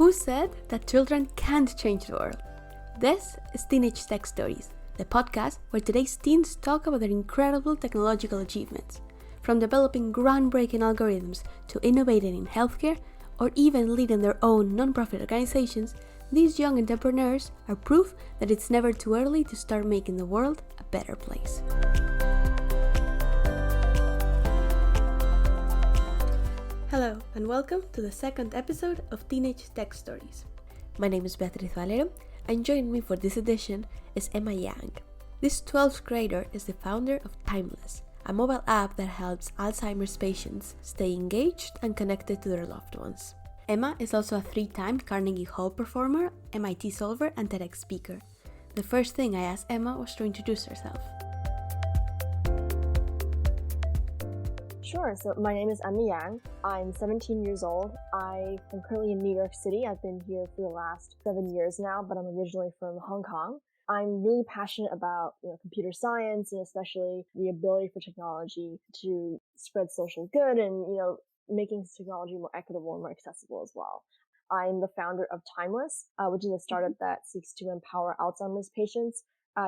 Who said that children can't change the world? This is Teenage Tech Stories, the podcast where today's teens talk about their incredible technological achievements. From developing groundbreaking algorithms to innovating in healthcare or even leading their own non-profit organizations, these young entrepreneurs are proof that it's never too early to start making the world a better place. Hello and welcome to the second episode of Teenage Tech Stories. My name is Beatriz Valero and joining me for this edition is Emma Yang. This 12th grader is the founder of Timeless, a mobile app that helps Alzheimer's patients stay engaged and connected to their loved ones. Emma is also a 3-time Carnegie Hall performer, MIT solver, and TEDx speaker. The first thing I asked Emma was to introduce herself. Sure. So my name is Emma Yang. I'm 17 years old. I am currently in New York City. I've been here for the last 7 years now, but I'm originally from Hong Kong. I'm really passionate about, computer science and especially the ability for technology to spread social good and, making technology more equitable and more accessible as well. I'm the founder of Timeless, which is a startup that seeks to empower Alzheimer's patients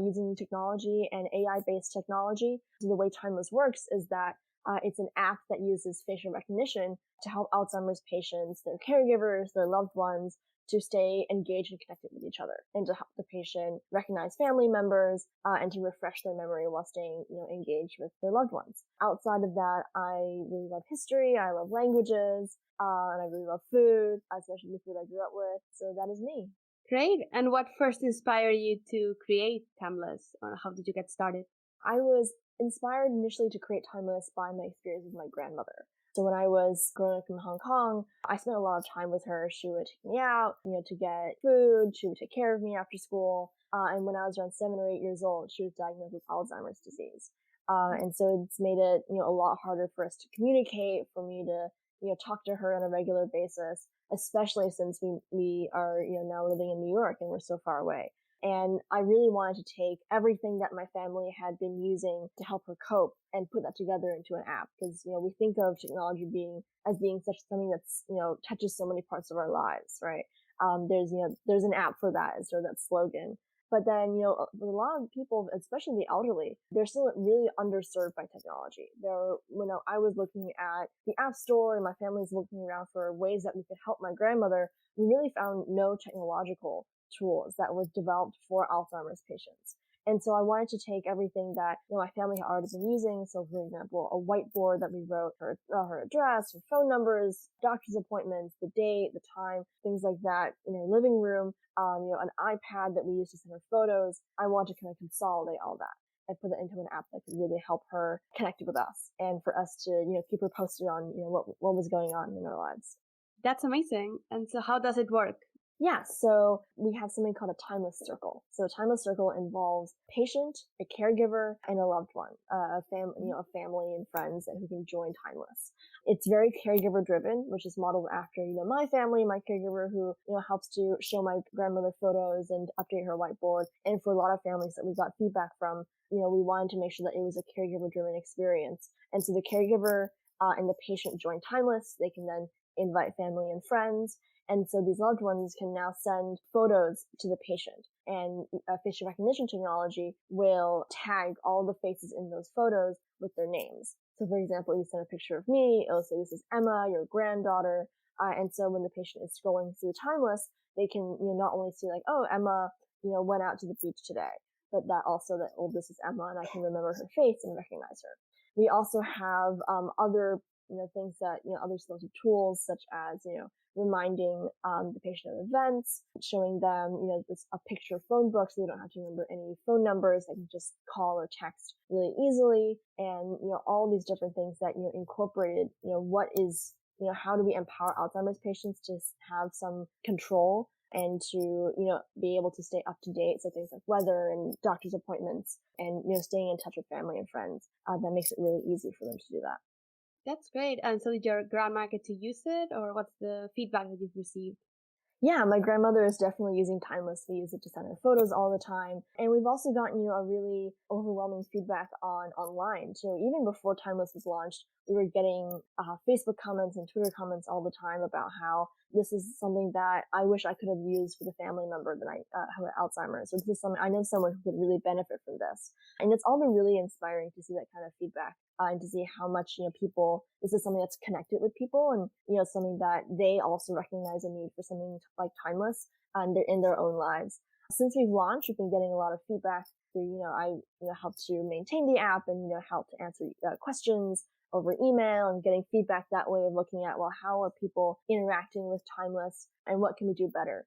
using technology and AI-based technology. So the way Timeless works is that it's an app that uses facial recognition to help Alzheimer's patients, their caregivers, their loved ones, to stay engaged and connected with each other, and to help the patient recognize family members and to refresh their memory while staying, engaged with their loved ones. Outside of that, I really love history, I love languages, and I really love food, especially the food I grew up with. So that is me. Great. And what first inspired you to create Timeless, or how did you get started? I was inspired initially to create Timeless by my experience with my grandmother. So when I was growing up in Hong Kong, I spent a lot of time with her. She would take me out, to get food. She would take care of me after school. And when I was around 7 or 8 years old, she was diagnosed with Alzheimer's disease. And so it's made it, a lot harder for us to communicate, for me to, talk to her on a regular basis, especially since we are, now living in New York and we're so far away. And I really wanted to take everything that my family had been using to help her cope and put that together into an app. Because, we think of technology as being such something that's, touches so many parts of our lives, right? There's an app for that, is sort of that slogan. But then, a lot of people, especially the elderly, they're still really underserved by technology. I was looking at the App Store and my family's looking around for ways that we could help my grandmother. We really found no technological tools that was developed for Alzheimer's patients. And so I wanted to take everything that, my family had already been using. So for example, a whiteboard that we wrote her address, her phone numbers, doctor's appointments, the date, the time, things like that in her living room, an iPad that we used to send her photos. I wanted to kind of consolidate all that and put it into an app that could really help her connect with us and for us to, keep her posted on, what was going on in our lives. That's amazing. And so how does it work? Yeah, so we have something called a Timeless Circle. So a Timeless Circle involves a patient, a caregiver, and a loved one, a family and friends who can join Timeless. It's very caregiver driven, which is modeled after, my family, my caregiver who, helps to show my grandmother photos and update her whiteboard. And for a lot of families that we got feedback from, we wanted to make sure that it was a caregiver driven experience. And so the caregiver and the patient join Timeless. They can then invite family and friends. And so these loved ones can now send photos to the patient, and facial recognition technology will tag all the faces in those photos with their names. So for example, you send a picture of me, it'll say this is Emma, your granddaughter. And so when the patient is scrolling through Timeless, they can, not only see like, oh, Emma, went out to the beach today, but that also that, oh, this is Emma and I can remember her face and recognize her. We also have, other, things that, other sorts of tools such as, reminding the patient of events, showing them, a picture phone book so they don't have to remember any phone numbers. They can just call or text really easily. And, all these different things that, incorporated, what is, how do we empower Alzheimer's patients to have some control and to, be able to stay up to date. So things like weather and doctor's appointments and, staying in touch with family and friends. That makes it really easy for them to do that. That's great. And so did your grandma get to use it, or what's the feedback that you've received? Yeah, my grandmother is definitely using Timeless. We use it to send her photos all the time. And we've also gotten, a really overwhelming feedback online too. Even before Timeless was launched, we were getting Facebook comments and Twitter comments all the time about how this is something that I wish I could have used with a family member that I who had Alzheimer's. So this is something I know someone who could really benefit from this. And it's all been really inspiring to see that kind of feedback. And to see how much, people, this is something that's connected with people and, something that they also recognize a need for something like Timeless and they're in their own lives. Since we've launched, we've been getting a lot of feedback through, I, help to maintain the app and, help to answer questions over email and getting feedback that way of looking at, well, how are people interacting with Timeless and what can we do better?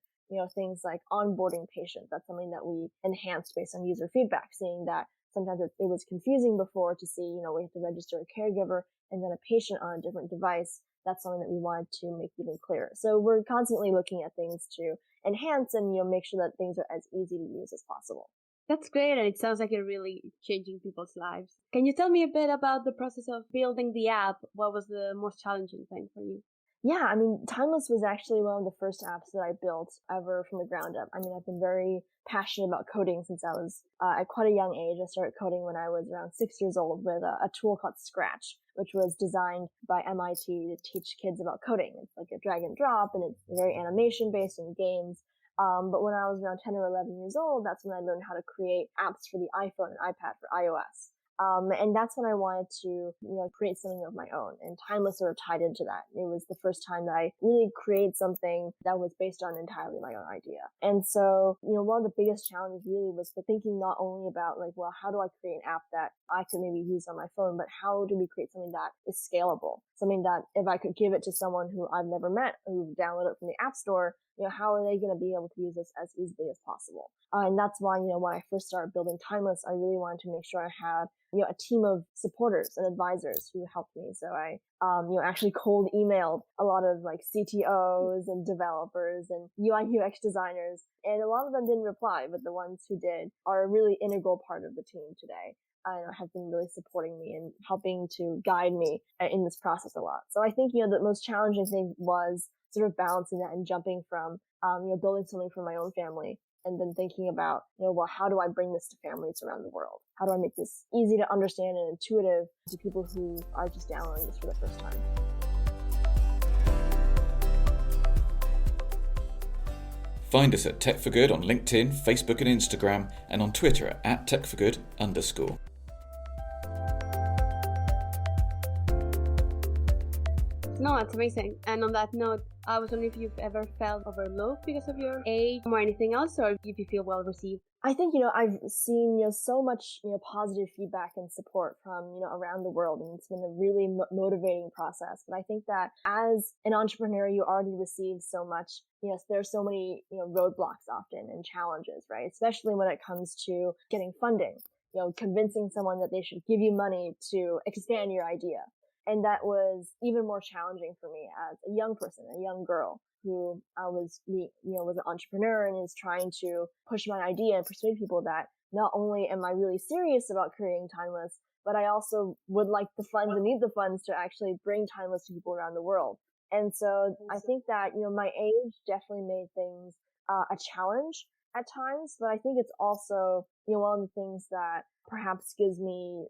Things like onboarding patients. That's something that we enhanced based on user feedback, seeing that sometimes it was confusing before to see, we have to register a caregiver and then a patient on a different device. That's something that we wanted to make even clearer. So we're constantly looking at things to enhance and, make sure that things are as easy to use as possible. That's great, and it sounds like you're really changing people's lives. Can you tell me a bit about the process of building the app? What was the most challenging thing for you? Yeah, Timeless was actually one of the first apps that I built ever from the ground up. I've been very passionate about coding since I was at quite a young age. I started coding when I was around 6 years old with a tool called Scratch, which was designed by MIT to teach kids about coding. It's like a drag and drop, and it's very animation based in games. But when I was around 10 or 11 years old, that's when I learned how to create apps for the iPhone and iPad for iOS. And that's when I wanted to, create something of my own. And Timeless sort of tied into that. It was the first time that I really created something that was based on entirely my own idea. And so, one of the biggest challenges really was the thinking not only about like, well, how do I create an app that I could maybe use on my phone, but how do we create something that is scalable? Something that if I could give it to someone who I've never met, who downloaded it from the App Store, how are they going to be able to use this as easily as possible? And that's why, when I first started building Timeless, I really wanted to make sure I had, a team of supporters and advisors who helped me. So I, actually cold emailed a lot of like CTOs and developers and UI UX designers. And a lot of them didn't reply, but the ones who did are a really integral part of the team today. Have been really supporting me and helping to guide me in this process a lot. So I think, the most challenging thing was sort of balancing that and jumping from, building something for my own family and then thinking about, well, how do I bring this to families around the world? How do I make this easy to understand and intuitive to people who are just downloading this for the first time? Find us at Tech for Good on LinkedIn, Facebook and Instagram, and on Twitter at @techforgood_. No, that's amazing. And on that note, I was wondering if you've ever felt overlooked because of your age or anything else, or if you feel well received. I think, I've seen, so much, positive feedback and support from, around the world. And it's been a really motivating process. But I think that as an entrepreneur, you already receive so much. There's so many, roadblocks often and challenges, right? Especially when it comes to getting funding, convincing someone that they should give you money to expand your idea. And that was even more challenging for me as a young person, a young girl who was an entrepreneur and is trying to push my idea and persuade people that not only am I really serious about creating Timeless, but I also would like the funds and need the funds to actually bring Timeless to people around the world. And so I think that, my age definitely made things a challenge at times, but I think it's also, one of the things that perhaps gives me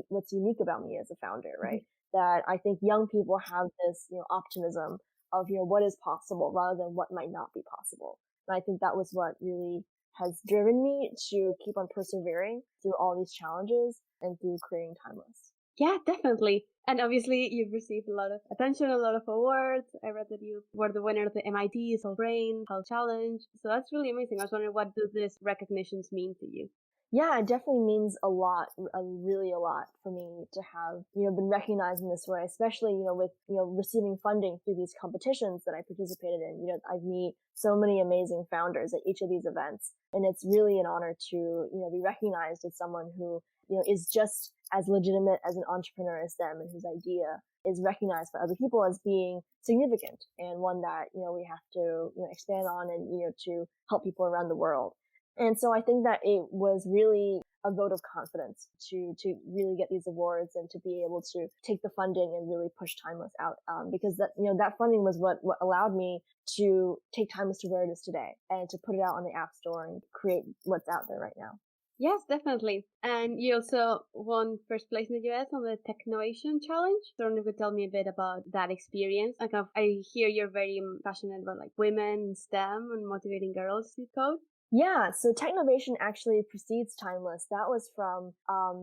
what's unique about me as a founder, right? Mm-hmm. That I think young people have this, optimism of, what is possible rather than what might not be possible. And I think that was what really has driven me to keep on persevering through all these challenges and through creating Timeless. Yeah, definitely. And obviously you've received a lot of attention, a lot of awards. I read that you were the winner of the MIT Soul Brain Health Challenge. So that's really amazing. I was wondering, what do these recognitions mean to you? Yeah, it definitely means a lot, really a lot for me to have, been recognized in this way, especially, with, receiving funding through these competitions that I participated in. I meet so many amazing founders at each of these events. And it's really an honor to, be recognized as someone who, is just as legitimate as an entrepreneur as them and whose idea is recognized by other people as being significant and one that, we have to, expand on and, to help people around the world. And so I think that it was really a vote of confidence to really get these awards and to be able to take the funding and really push Timeless out. Because that funding was what allowed me to take Timeless to where it is today and to put it out on the App Store and create what's out there right now. Yes, definitely. And you also won first place in the US on the Technovation Challenge. So I don't know if you could tell me a bit about that experience. I hear you're very passionate about like women in STEM and motivating girls to code. Yeah, so Technovation actually precedes Timeless. That was from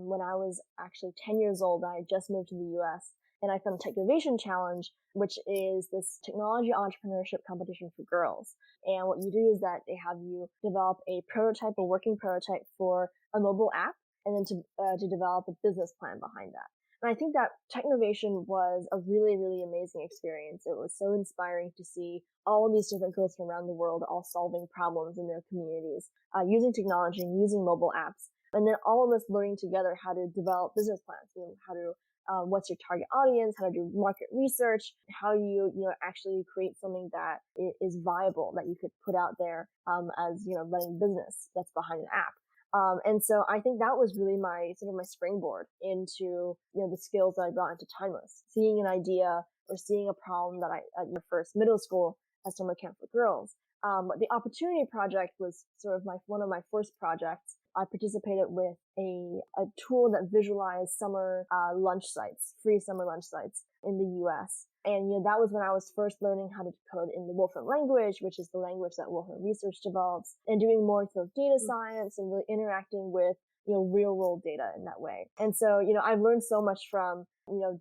when I was actually 10 years old. I had just moved to the US. And I found the Technovation Challenge, which is this technology entrepreneurship competition for girls. And what you do is that they have you develop a prototype, a working prototype for a mobile app, and then to develop a business plan behind that. And I think that Technovation was a really, really amazing experience. It was so inspiring to see all of these different girls from around the world all solving problems in their communities, using technology and using mobile apps. And then all of us learning together how to develop business plans, how to what's your target audience, how to do market research, how you actually create something that is viable that you could put out there as running business that's behind an app. And so I think that was really my springboard into the skills that I brought into Timeless. Seeing an idea or seeing a problem that at your first middle school at summer camp for girls. But the Opportunity Project was sort of one of my first projects. I participated with a tool that visualized summer lunch sites, free summer lunch sites in the US. And that was when I was first learning how to code in the Wolfram language, which is the language that Wolfram Research develops, and doing more sort of data science and really interacting with real world data in that way. And so I've learned so much from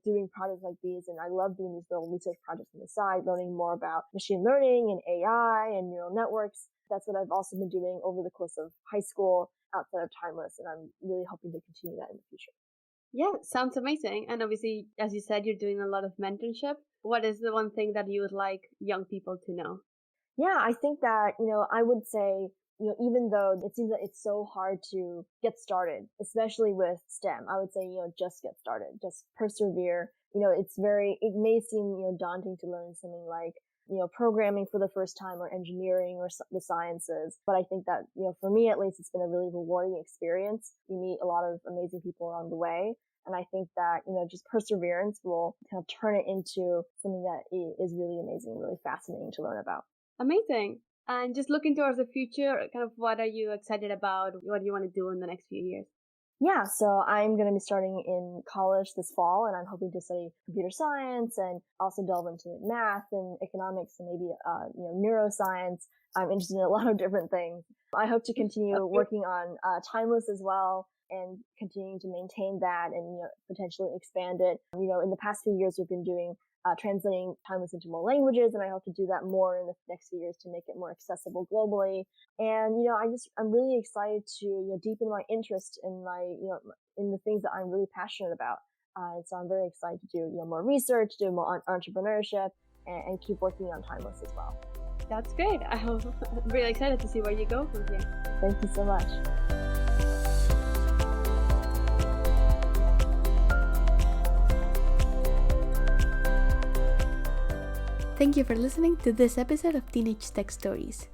doing projects like these, and I love doing these little research projects on the side, learning more about machine learning and AI and neural networks. That's what I've also been doing over the course of high school outside of Timeless, and I'm really hoping to continue that in the future. Yeah, sounds amazing. And obviously, as you said, you're doing a lot of mentorship. What is the one thing that you would like young people to know? Yeah, I think that, I would say, even though it seems that it's so hard to get started, especially with STEM, I would say, just get started, just persevere. It may seem, daunting to learn something like, programming for the first time or engineering or the sciences. But I think that, for me at least, it's been a really rewarding experience. You meet a lot of amazing people along the way. And I think that, just perseverance will kind of turn it into something that is really amazing, really fascinating to learn about. Amazing. And just looking towards the future, kind of what are you excited about? What do you want to do in the next few years? Yeah, so I'm going to be starting in college this fall, and I'm hoping to study computer science and also delve into math and economics and maybe, neuroscience. I'm interested in a lot of different things. I hope to continue working on Timeless as well and continuing to maintain that and, potentially expand it. In the past few years, we've been doing translating Timeless into more languages, and I hope to do that more in the next few years to make it more accessible globally. And I'm really excited to deepen my interest in in the things that I'm really passionate about. And so I'm very excited to do more research, do more entrepreneurship, and keep working on Timeless as well. That's great. I'm really excited to see where you go from here. Thank you so much. Thank you for listening to this episode of Teenage Tech Stories.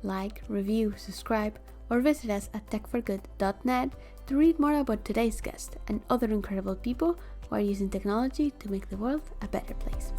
Like, review, subscribe, or visit us at techforgood.net to read more about today's guest and other incredible people who are using technology to make the world a better place.